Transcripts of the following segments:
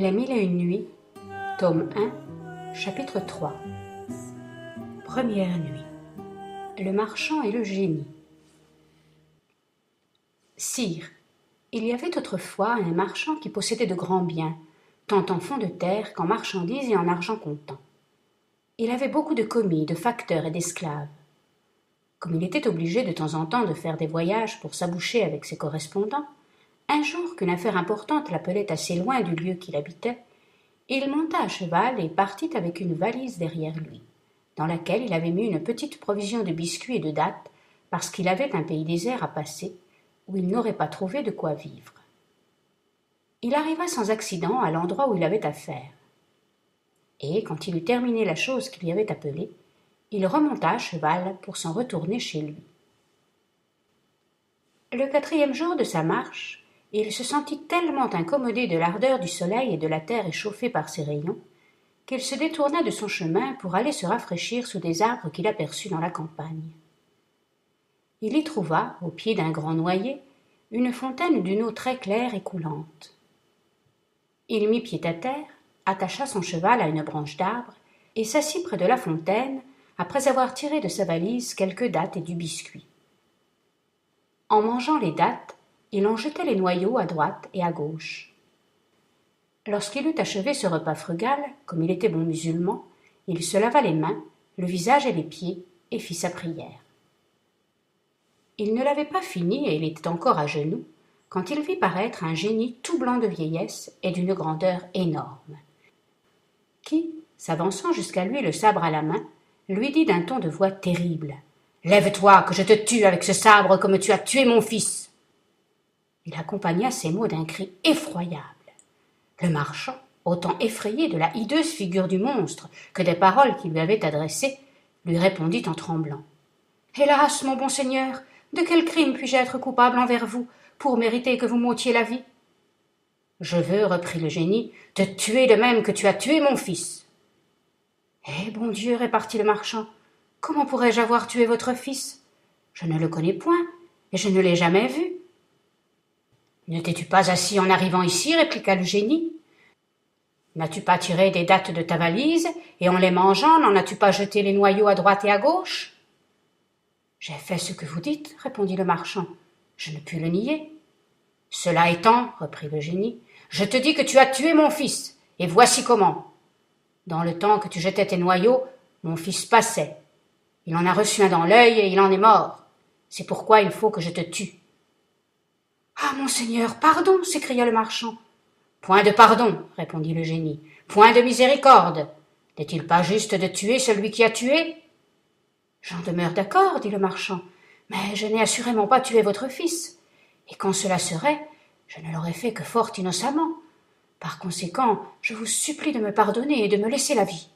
Les Mille et une nuits, tome 1, chapitre 3. Première nuit. Le marchand et le génie. Sire, il y avait autrefois un marchand qui possédait de grands biens, tant en fonds de terre qu'en marchandises et en argent comptant. Il avait beaucoup de commis, de facteurs et d'esclaves. Comme il était obligé de temps en temps de faire des voyages pour s'aboucher avec ses correspondants, un jour qu'une affaire importante l'appelait assez loin du lieu qu'il habitait, il monta à cheval et partit avec une valise derrière lui, dans laquelle il avait mis une petite provision de biscuits et de dattes, parce qu'il avait un pays désert à passer, où il n'aurait pas trouvé de quoi vivre. Il arriva sans accident à l'endroit où il avait affaire. Et, quand il eut terminé la chose qu'il y avait appelée, il remonta à cheval pour s'en retourner chez lui. Le 4e jour de sa marche, il se sentit tellement incommodé de l'ardeur du soleil et de la terre échauffée par ses rayons, qu'il se détourna de son chemin pour aller se rafraîchir sous des arbres qu'il aperçut dans la campagne. Il y trouva, au pied d'un grand noyer, une fontaine d'une eau très claire et coulante. Il mit pied à terre, attacha son cheval à une branche d'arbre et s'assit près de la fontaine, après avoir tiré de sa valise quelques dattes et du biscuit. En mangeant les dattes, il en jetait les noyaux à droite et à gauche. Lorsqu'il eut achevé ce repas frugal, comme il était bon musulman, il se lava les mains, le visage et les pieds, et fit sa prière. Il ne l'avait pas fini et il était encore à genoux, quand il vit paraître un génie tout blanc de vieillesse et d'une grandeur énorme, qui, s'avançant jusqu'à lui le sabre à la main, lui dit d'un ton de voix terrible : « Lève-toi, que je te tue avec ce sabre comme tu as tué mon fils !» Il accompagna ces mots d'un cri effroyable. Le marchand, autant effrayé de la hideuse figure du monstre que des paroles qu'il lui avait adressées, lui répondit en tremblant : « Hélas, mon bon seigneur, de quel crime puis-je être coupable envers vous pour mériter que vous m'ôtiez la vie ? » ?»« Je veux, reprit le génie, te tuer de même que tu as tué mon fils. »« Eh, bon Dieu, repartit le marchand, comment pourrais-je avoir tué votre fils ? Je ne le connais point, et je ne l'ai jamais vu. » »« Ne t'es-tu pas assis en arrivant ici ? Répliqua le génie. N'as-tu pas tiré des dattes de ta valise, et en les mangeant, n'en as-tu pas jeté les noyaux à droite et à gauche ? J'ai fait ce que vous dites, répondit le marchand. Je ne puis le nier. Cela étant, reprit le génie, je te dis que tu as tué mon fils, et voici comment. Dans le temps que tu jetais tes noyaux, mon fils passait. Il en a reçu un dans l'œil et il en est mort. C'est pourquoi il faut que je te tue. Ah, monseigneur, pardon, s'écria le marchand. Point de pardon, répondit le génie, point de miséricorde. N'est-il pas juste de tuer celui qui a tué ? J'en demeure d'accord, dit le marchand, mais je n'ai assurément pas tué votre fils, et quand cela serait, je ne l'aurais fait que fort innocemment. Par conséquent, je vous supplie de me pardonner et de me laisser la vie.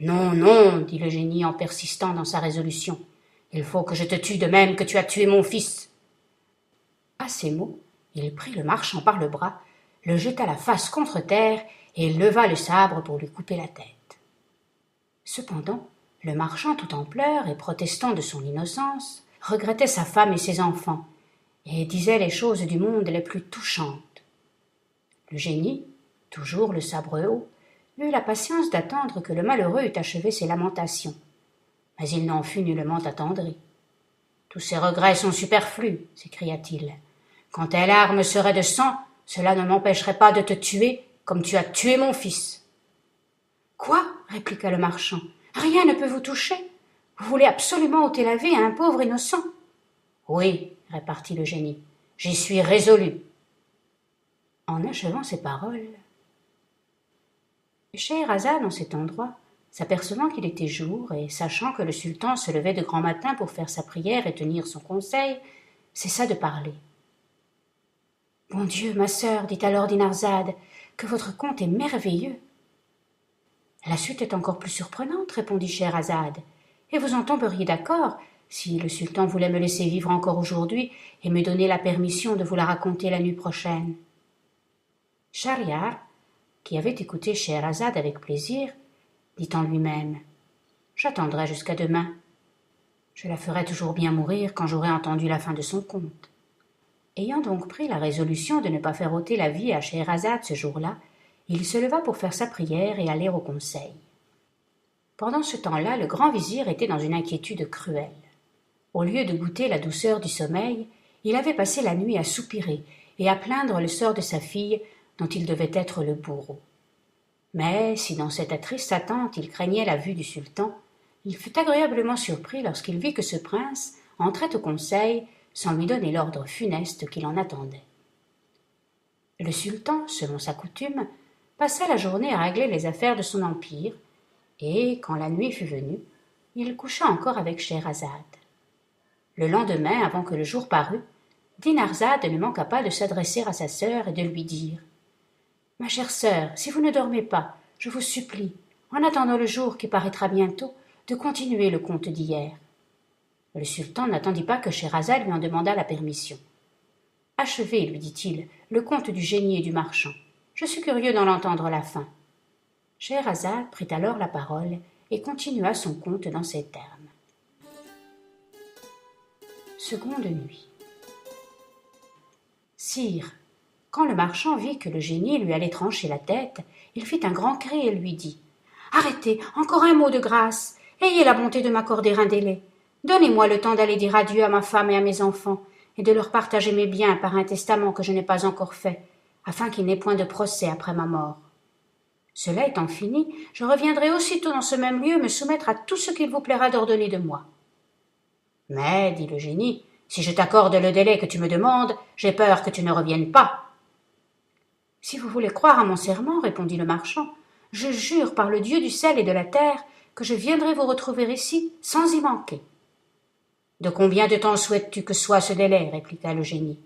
Non, non, dit le génie en persistant dans sa résolution. Il faut que je te tue de même que tu as tué mon fils. À ces mots, il prit le marchand par le bras, le jeta la face contre terre et leva le sabre pour lui couper la tête. Cependant, le marchand, tout en pleurs et protestant de son innocence, regrettait sa femme et ses enfants, et disait les choses du monde les plus touchantes. Le génie, toujours le sabre haut, eut la patience d'attendre que le malheureux eût achevé ses lamentations, mais il n'en fut nullement attendri. « Tous ces regrets sont superflus, s'écria-t-il. Quand tes larmes seraient de sang, cela ne m'empêcherait pas de te tuer comme tu as tué mon fils. »« Quoi ? répliqua le marchand. Rien ne peut vous toucher. Vous voulez absolument ôter la vie à un pauvre innocent. »« Oui, repartit le génie, j'y suis résolu. » En achevant ces paroles, Scheherazade, en cet endroit, s'apercevant qu'il était jour et sachant que le sultan se levait de grand matin pour faire sa prière et tenir son conseil, cessa de parler. « Bon Dieu, ma sœur, dit alors Dinarzade, que votre conte est merveilleux. »« La suite est encore plus surprenante, répondit Scheherazade, et vous en tomberiez d'accord si le sultan voulait me laisser vivre encore aujourd'hui et me donner la permission de vous la raconter la nuit prochaine. » Schahriar, qui avait écouté Scheherazade avec plaisir, dit en lui-même : « J'attendrai jusqu'à demain. Je la ferai toujours bien mourir quand j'aurai entendu la fin de son conte. » Ayant donc pris la résolution de ne pas faire ôter la vie à Scheherazade ce jour-là, Il se leva pour faire sa prière et aller au conseil. Pendant ce temps-là, le grand vizir était dans une inquiétude cruelle. Au lieu de goûter la douceur du sommeil, il avait passé la nuit à soupirer et à plaindre le sort de sa fille dont il devait être le bourreau. Mais si dans cette triste attente il craignait la vue du sultan, il fut agréablement surpris lorsqu'il vit que ce prince entrait au conseil sans lui donner l'ordre funeste qu'il en attendait. Le sultan, selon sa coutume, passa la journée à régler les affaires de son empire, et, quand la nuit fut venue, il coucha encore avec Scheherazade. Le lendemain, avant que le jour parût, Dinarzade ne manqua pas de s'adresser à sa sœur et de lui dire « Ma chère sœur, si vous ne dormez pas, je vous supplie, en attendant le jour qui paraîtra bientôt, de continuer le conte d'hier. » Le sultan n'attendit pas que Scheherazade lui en demandât la permission. « Achevez, lui dit-il, le conte du génie et du marchand. Je suis curieux d'en entendre la fin. » Scheherazade prit alors la parole et continua son conte dans ces termes. Seconde nuit. Sire, quand le marchand vit que le génie lui allait trancher la tête, il fit un grand cri et lui dit « Arrêtez, encore un mot de grâce, ayez la bonté de m'accorder un délai. Donnez-moi le temps d'aller dire adieu à ma femme et à mes enfants, et de leur partager mes biens par un testament que je n'ai pas encore fait, afin qu'il n'ait point de procès après ma mort. Cela étant fini, je reviendrai aussitôt dans ce même lieu me soumettre à tout ce qu'il vous plaira d'ordonner de moi. » « Mais, dit le génie, si je t'accorde le délai que tu me demandes, j'ai peur que tu ne reviennes pas. »« Si vous voulez croire à mon serment, répondit le marchand, je jure par le Dieu du ciel et de la terre que je viendrai vous retrouver ici sans y manquer. »« De combien de temps souhaites-tu que soit ce délai ?» répliqua le génie.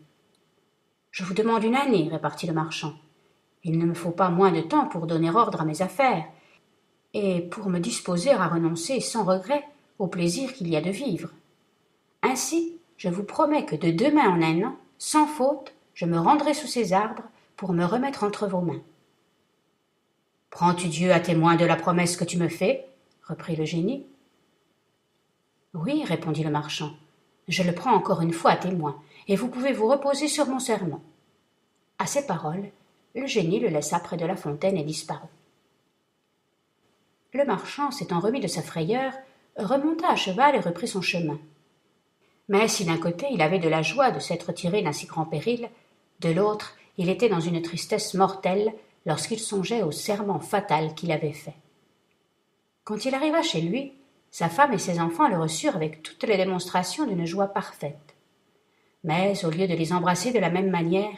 « Je vous demande une année, repartit le marchand. Il ne me faut pas moins de temps pour donner ordre à mes affaires, et pour me disposer à renoncer sans regret au plaisir qu'il y a de vivre. Ainsi, je vous promets que de demain en un an, sans faute, je me rendrai sous ces arbres pour me remettre entre vos mains. »« Prends-tu Dieu à témoin de la promesse que tu me fais ?» reprit le génie. « Oui, répondit le marchand, je le prends encore une fois à témoin, et vous pouvez vous reposer sur mon serment. » À ces paroles, le génie le laissa près de la fontaine et disparut. Le marchand, s'étant remis de sa frayeur, remonta à cheval et reprit son chemin. Mais si d'un côté il avait de la joie de s'être tiré d'un si grand péril, de l'autre il était dans une tristesse mortelle lorsqu'il songeait au serment fatal qu'il avait fait. Quand il arriva chez lui, sa femme et ses enfants le reçurent avec toutes les démonstrations d'une joie parfaite. Mais au lieu de les embrasser de la même manière,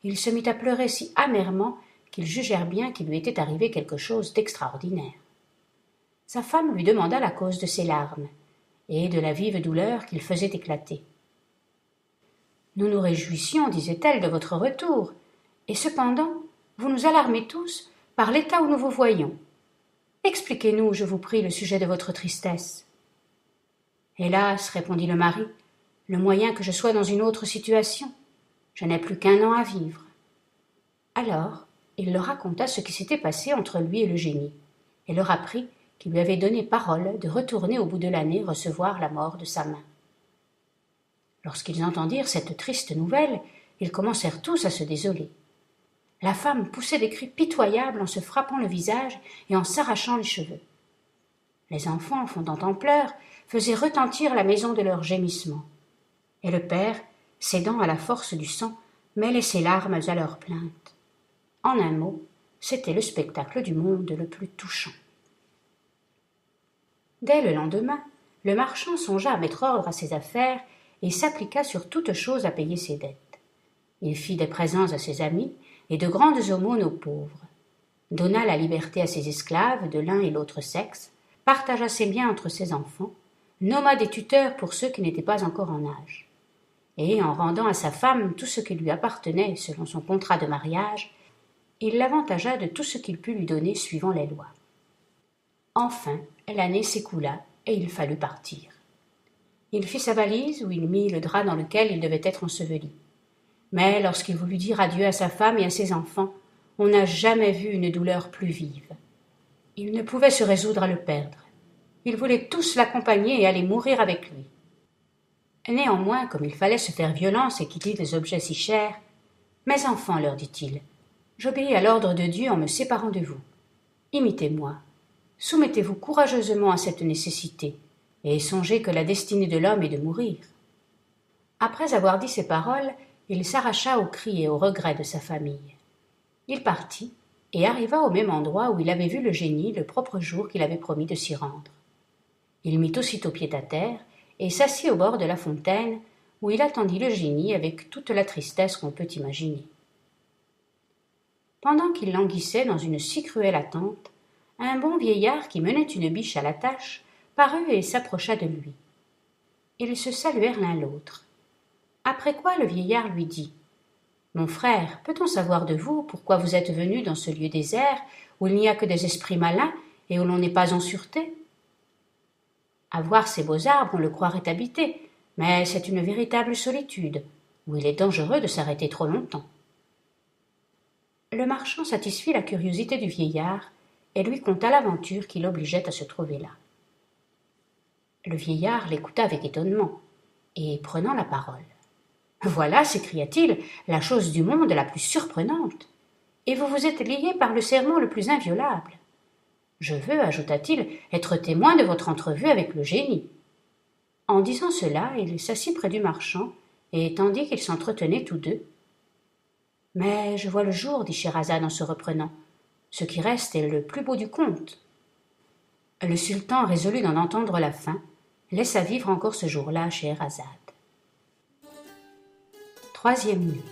il se mit à pleurer si amèrement qu'ils jugèrent bien qu'il lui était arrivé quelque chose d'extraordinaire. Sa femme lui demanda la cause de ses larmes, et de la vive douleur qu'il faisait éclater. « Nous nous réjouissions, disait-elle, de votre retour, et cependant, vous nous alarmez tous par l'état où nous vous voyons. Expliquez-nous, je vous prie, le sujet de votre tristesse. »« Hélas, répondit le mari, le moyen que je sois dans une autre situation. Je n'ai plus qu'1 an à vivre. » Alors, il leur raconta ce qui s'était passé entre lui et le génie, et leur apprit qui lui avait donné parole de retourner au bout de l'année recevoir la mort de sa main. Lorsqu'ils entendirent cette triste nouvelle, ils commencèrent tous à se désoler. La femme poussait des cris pitoyables en se frappant le visage et en s'arrachant les cheveux. Les enfants, fondant en pleurs, faisaient retentir la maison de leurs gémissements. Et le père, cédant à la force du sang, mêlait ses larmes à leurs plaintes. En un mot, c'était le spectacle du monde le plus touchant. Dès le lendemain, le marchand songea à mettre ordre à ses affaires et s'appliqua sur toute chose à payer ses dettes. Il fit des présents à ses amis et de grandes aumônes aux pauvres, donna la liberté à ses esclaves de l'un et l'autre sexe, partagea ses biens entre ses enfants, nomma des tuteurs pour ceux qui n'étaient pas encore en âge, et en rendant à sa femme tout ce qui lui appartenait selon son contrat de mariage, il l'avantagea de tout ce qu'il put lui donner suivant les lois. Enfin, l'année s'écoula et il fallut partir. Il fit sa valise où il mit le drap dans lequel il devait être enseveli. Mais lorsqu'il voulut dire adieu à sa femme et à ses enfants, on n'a jamais vu une douleur plus vive. Il ne pouvait se résoudre à le perdre. Ils voulaient tous l'accompagner et aller mourir avec lui. Néanmoins, comme il fallait se faire violence et quitter des objets si chers, « Mes enfants, leur dit-il, J'obéis à l'ordre de Dieu en me séparant de vous. Imitez-moi. Soumettez-vous courageusement à cette nécessité, et songez que la destinée de l'homme est de mourir. » Après avoir dit ces paroles, il s'arracha aux cris et aux regrets de sa famille. Il partit, et arriva au même endroit où il avait vu le génie le propre jour qu'il avait promis de s'y rendre. Il mit aussitôt pied à terre, et s'assit au bord de la fontaine, où il attendit le génie avec toute la tristesse qu'on peut imaginer. Pendant qu'il languissait dans une si cruelle attente, un bon vieillard qui menait une biche à l'attache parut et s'approcha de lui. Ils se saluèrent l'un l'autre. Après quoi le vieillard lui dit : « Mon frère, peut-on savoir de vous pourquoi vous êtes venu dans ce lieu désert où il n'y a que des esprits malins et où l'on n'est pas en sûreté ? À voir ces beaux arbres, on le croirait habité, mais c'est une véritable solitude, où il est dangereux de s'arrêter trop longtemps. » Le marchand satisfit la curiosité du vieillard et lui conta l'aventure qui l'obligeait à se trouver là. Le vieillard l'écouta avec étonnement, et prenant la parole. « Voilà, s'écria-t-il, la chose du monde la plus surprenante, et vous vous êtes lié par le serment le plus inviolable. Je veux, ajouta-t-il, être témoin de votre entrevue avec le génie. » En disant cela, il s'assit près du marchand, et tandis qu'ils s'entretenaient tous deux. « Mais je vois le jour, dit Scheherazade en se reprenant. Ce qui reste est le plus beau du conte. » Le sultan, résolu d'en entendre la fin, laissa vivre encore ce jour-là Scheherazade. Troisième nuit.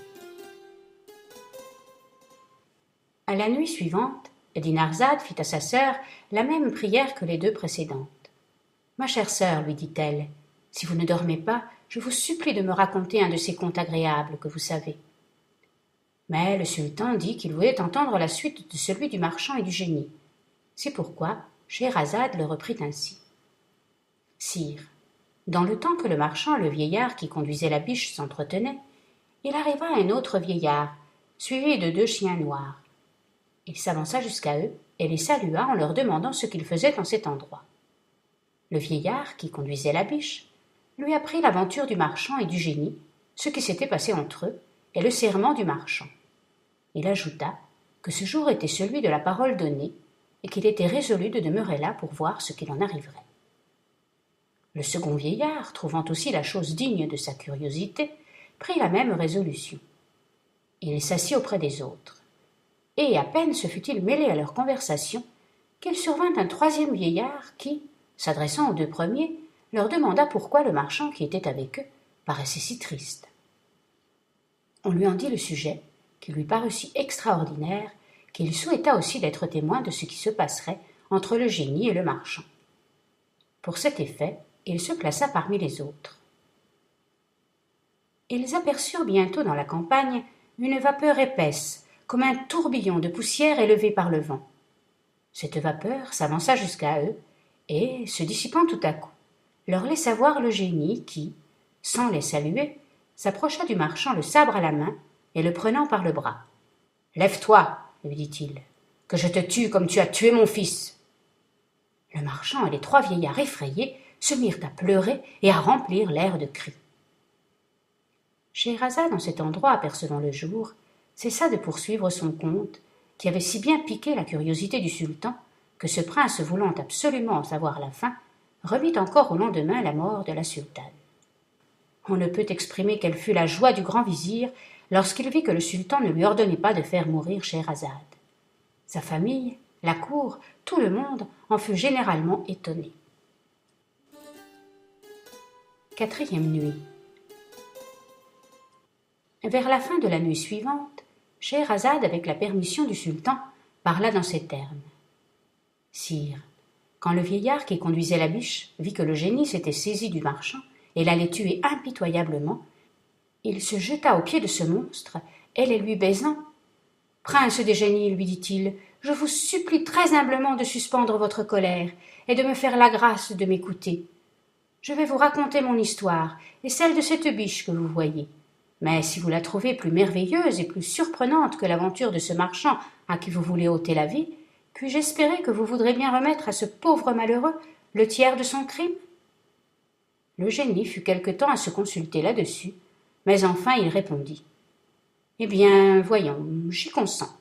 À la nuit suivante, Dinarzade fit à sa sœur la même prière que les deux précédentes. « Ma chère sœur, lui dit-elle, si vous ne dormez pas, je vous supplie de me raconter un de ces contes agréables que vous savez. » Mais le sultan dit qu'il voulait entendre la suite de celui du marchand et du génie. C'est pourquoi Scheherazade le reprit ainsi. « Sire, dans le temps que le marchand et le vieillard qui conduisait la biche s'entretenaient, il arriva un autre vieillard, suivi de 2 chiens noirs. Il s'avança jusqu'à eux et les salua en leur demandant ce qu'ils faisaient en cet endroit. Le vieillard, qui conduisait la biche, lui apprit l'aventure du marchand et du génie, ce qui s'était passé entre eux, et le serment du marchand. Il ajouta que ce jour était celui de la parole donnée, et qu'il était résolu de demeurer là pour voir ce qu'il en arriverait. Le second vieillard, trouvant aussi la chose digne de sa curiosité, prit la même résolution. Il s'assit auprès des autres, et à peine se fut-il mêlé à leur conversation qu'il survint un troisième vieillard qui, s'adressant aux 2 premiers, leur demanda pourquoi le marchand qui était avec eux paraissait si triste. On lui en dit le sujet, qui lui parut si extraordinaire qu'il souhaita aussi d'être témoin de ce qui se passerait entre le génie et le marchand. Pour cet effet, il se plaça parmi les autres. Ils aperçurent bientôt dans la campagne une vapeur épaisse, comme un tourbillon de poussière élevé par le vent. Cette vapeur s'avança jusqu'à eux, et, se dissipant tout à coup, leur laissa voir le génie qui, sans les saluer, s'approcha du marchand le sabre à la main et le prenant par le bras. « Lève-toi, lui dit-il, que je te tue comme tu as tué mon fils. » Le marchand et les 3 vieillards effrayés se mirent à pleurer et à remplir l'air de cris. Scheherazade, en cet endroit apercevant le jour, cessa de poursuivre son conte, qui avait si bien piqué la curiosité du sultan que ce prince, voulant absolument en savoir la fin, remit encore au lendemain la mort de la sultane. On ne peut exprimer quelle fut la joie du grand vizir lorsqu'il vit que le sultan ne lui ordonnait pas de faire mourir Scheherazade. Sa famille, la cour, tout le monde en fut généralement étonné. Quatrième nuit. Vers la fin de la nuit suivante, Scheherazade, avec la permission du sultan, parla dans ces termes. « Sire, quand le vieillard qui conduisait la biche vit que le génie s'était saisi du marchand et l'allait tuer impitoyablement, il se jeta aux pieds de ce monstre et les lui baisant. « Prince des génies, lui dit-il, je vous supplie très humblement de suspendre votre colère et de me faire la grâce de m'écouter. Je vais vous raconter mon histoire et celle de cette biche que vous voyez. Mais si vous la trouvez plus merveilleuse et plus surprenante que l'aventure de ce marchand à qui vous voulez ôter la vie, puis-je espérer que vous voudrez bien remettre à ce pauvre malheureux le tiers de son crime ?» Le génie fut quelque temps à se consulter là-dessus, mais enfin il répondit. « Eh bien, voyons, j'y consens.